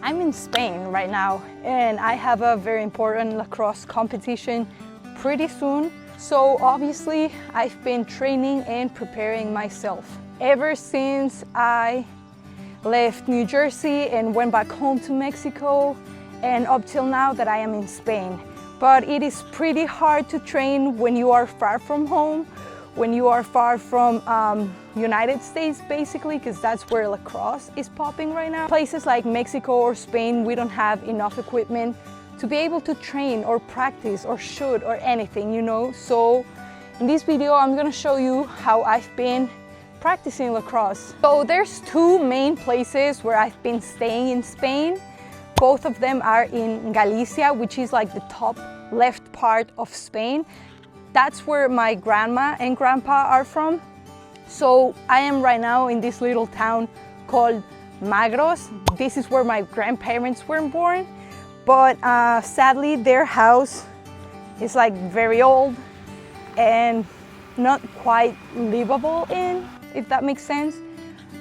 I'm in Spain right now and I have a very important lacrosse competition pretty soon. So obviously I've been training and preparing myself ever since I left New Jersey and went back home to Mexico, and up till now that I am in Spain. But it is pretty hard to train when you are far from home, when you are far from United States basically, because that's where lacrosse is popping right now. Places like Mexico or Spain, we don't have enough equipment to be able to train or practice or shoot or anything, you know. So in this video, I'm gonna show you how I've been practicing lacrosse. So there's two main places where I've been staying in Spain. Both of them are in Galicia, which is like the top left part of Spain. That's where my grandma and grandpa are from. So I am right now in this little town called Magros. This is where my grandparents were born. But sadly, their house is like very old and not quite livable in, if that makes sense.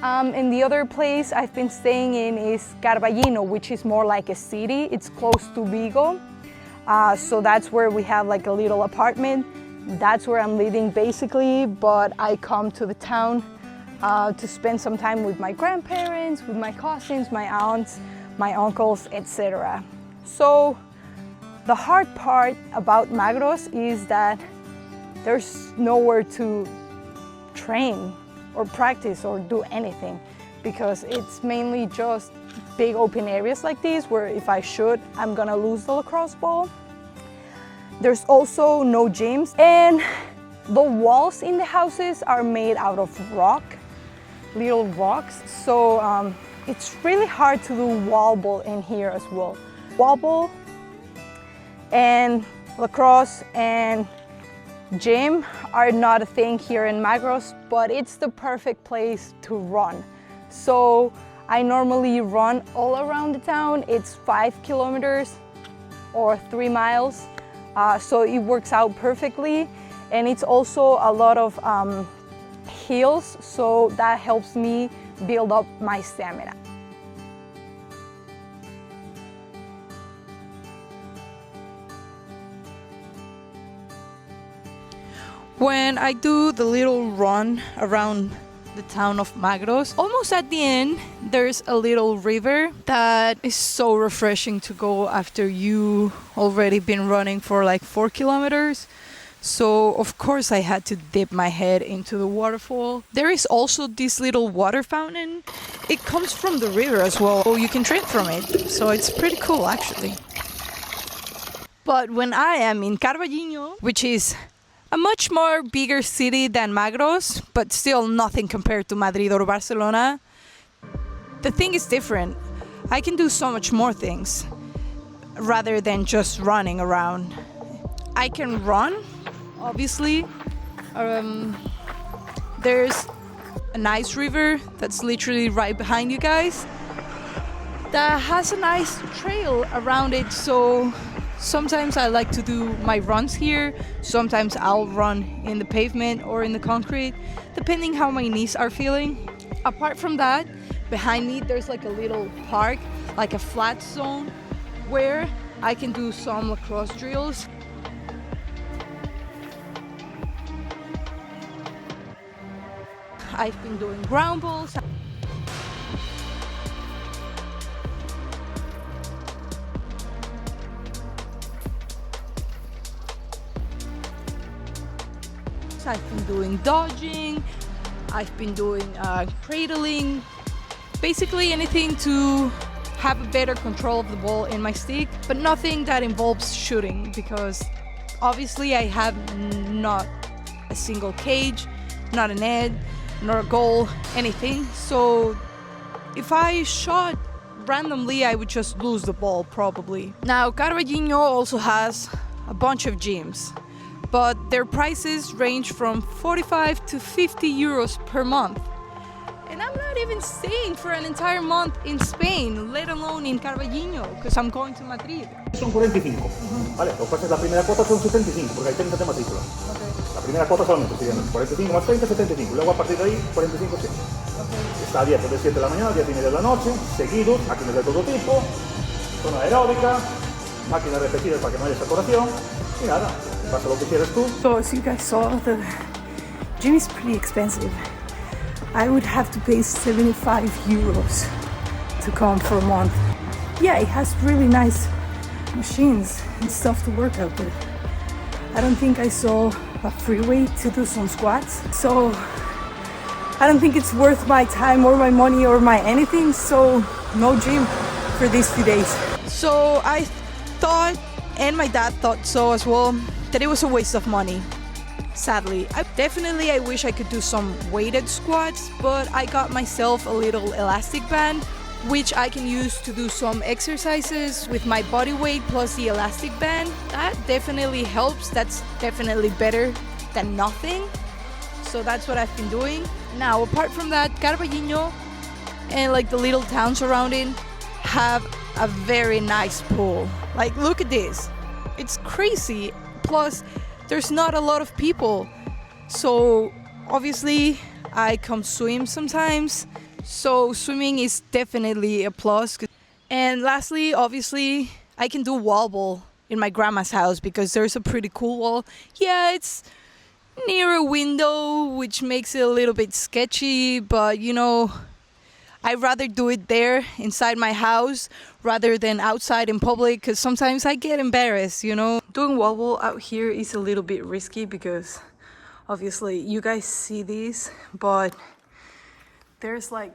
And the other place I've been staying in is Carballino, which is more like a city. It's close to Vigo. So that's where we have like a little apartment. That's where I'm living basically, but I come to the town to spend some time with my grandparents, with my cousins, my aunts, my uncles, etc. So the hard part about Magros is that there's nowhere to train or practice or do anything, because it's mainly just big open areas like this where if I shoot, I'm gonna lose the lacrosse ball. There's also no gyms, and the walls in the houses are made out of rock, little rocks. So it's really hard to do wall ball in here as well. Wall ball and lacrosse and gym are not a thing here in Magros, but it's the perfect place to run. So I normally run all around the town. It's 5 kilometers or 3 miles. So it works out perfectly. And it's also a lot of hills, so that helps me build up my stamina. When I do the little run around the town of Magros, almost at the end, there's a little river that is so refreshing to go after you already been running for like 4 kilometers. So of course I had to dip my head into the waterfall. There is also this little water fountain. It comes from the river as well, so you can drink from it. So it's pretty cool actually. But when I am in Carballino, which is a much more bigger city than Magros, but still nothing compared to Madrid or Barcelona, the thing is different. I can do so much more things rather than just running around. I can run, obviously. There's a nice river that's literally right behind you guys that has a nice trail around it, so sometimes I like to do my runs here. Sometimes I'll run in the pavement or in the concrete, depending how my knees are feeling. Apart from that, behind me there's like a little park, like a flat zone, where I can do some lacrosse drills. I've been doing ground balls. I've been doing dodging, I've been doing cradling, basically anything to have a better control of the ball in my stick, but nothing that involves shooting, because obviously I have not a single cage, not a net, nor a goal, anything. So if I shot randomly, I would just lose the ball probably. Now Carballino also has a bunch of gyms, but their prices range from 45 to 50 euros per month. And I'm not even staying for an entire month in Spain, let alone in Carballino, because I'm going to Madrid. Son 45, ¿vale? Lo que pasa es que la primera cuota son 75, porque hay 30 de matrícula. Okay. La primera cuota solamente serían 45 más 30, 75. Luego a partir de ahí, 45 siempre. Está abierto de 7 de la mañana a 10 y media de la noche, seguidos, máquinas de todo tipo, zona aeróbica, máquinas repetidas para que no haya saturación, y nada, pasa lo que quieras tú. So as you guys saw, the gym is pretty expensive. I would have to pay 75 euros to come for a month. Yeah, it has really nice machines and stuff to work out with. I don't think I saw a free way to do some squats, so I don't think it's worth my time or my money or my anything, so no gym for these 2 days. So I thought, and my dad thought so as well, that it was a waste of money. Sadly, I wish I could do some weighted squats, but I got myself a little elastic band, which I can use to do some exercises with my body weight plus the elastic band. That definitely helps. That's definitely better than nothing. So that's what I've been doing. Now, apart from that, Carballiño and like the little towns around it have a very nice pool. Like, look at this. It's crazy. Plus, there's not a lot of people. So obviously, I come swim sometimes. So swimming is definitely a plus. And lastly, obviously, I can do wall ball in my grandma's house because there's a pretty cool wall. Yeah, it's near a window, which makes it a little bit sketchy, but you know, I'd rather do it there inside my house rather than outside in public, because sometimes I get embarrassed, you know. Doing wall ball out here is a little bit risky because obviously you guys see these, but there's like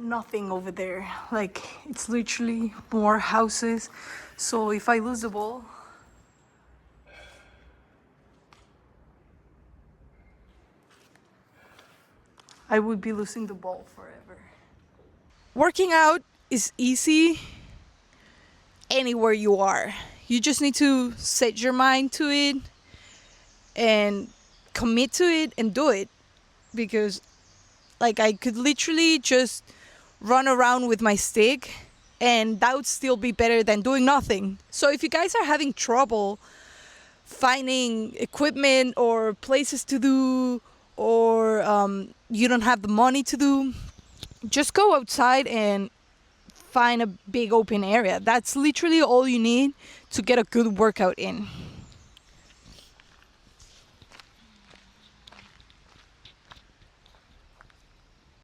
nothing over there. Like, it's literally more houses. So if I lose the ball, I would be losing the ball forever. Working out is easy anywhere you are. You just need to set your mind to it and commit to it and do it. Because like, I could literally just run around with my stick and that would still be better than doing nothing. So if you guys are having trouble finding equipment or places to do, or you don't have the money to do, just go outside and find a big open area. That's literally all you need to get a good workout in.